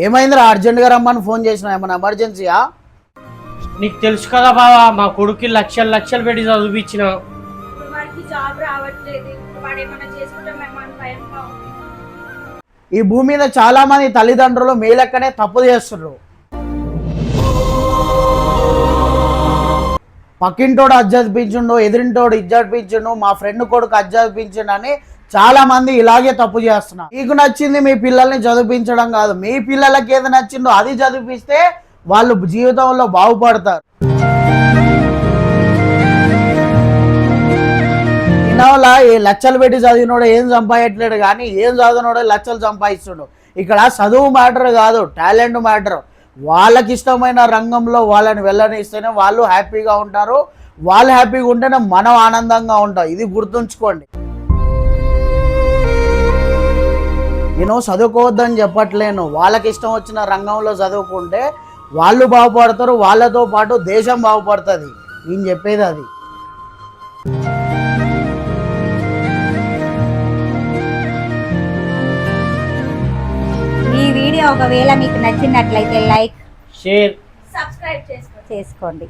ఏమైందిరా అర్జెంట్ గా రమ్మని ఫోన్ చేసిన ఏమన్నా ఎమర్జెన్సీయా? నీకు తెలుసు కదా బావా, మా కొడుకు లక్షలు లక్షలు పెట్టి చదివించిన. ఈ భూమి మీద చాలా మంది తల్లిదండ్రులు మీ లెక్కనే తప్పు చేస్తున్నారు. పక్కింటోడు అది చదివించుండు, ఎదిరింటోడు ఇది చదివించుండు, మా ఫ్రెండ్ కొడుకు అది చదివించండు అని చాలా మంది ఇలాగే తప్పు చేస్తున్నారు. మీకు నచ్చింది మీ పిల్లల్ని చదివించడం కాదు, మీ పిల్లలకి ఏది నచ్చిందో అది చదివిస్తే వాళ్ళు జీవితంలో బాగుపడతారు. ఇన్నోలా ఈ లక్షలు పెట్టి చదివినోడు ఏం సంపాదించలేడు, కానీ ఏం చదివినోడు లక్షలు సంపాదిస్తున్నాడు. ఇక్కడ చదువు మ్యాటర్ కాదు, టాలెంట్ మ్యాటర్. వాళ్ళకి ఇష్టమైన రంగంలో వాళ్ళని వెళ్ళనిస్తేనే వాళ్ళు హ్యాపీగా ఉంటారు. వాళ్ళు హ్యాపీగా ఉంటేనే మనం ఆనందంగా ఉంటాం. ఇది గుర్తుంచుకోండి. నేను చదువుకోవద్దని చెప్పట్లేను, వాళ్ళకి ఇష్టం వచ్చిన రంగంలో చదువుకుంటే వాళ్ళు బాగుపడతారు, వాళ్ళతో పాటు దేశం బాగుపడుతుంది. నేను చెప్పేది అది. ఈ వీడియో ఒకవేళ మీకు నచ్చినట్లయితే లైక్, షేర్, సబ్స్క్రైబ్ చేసుకోండి.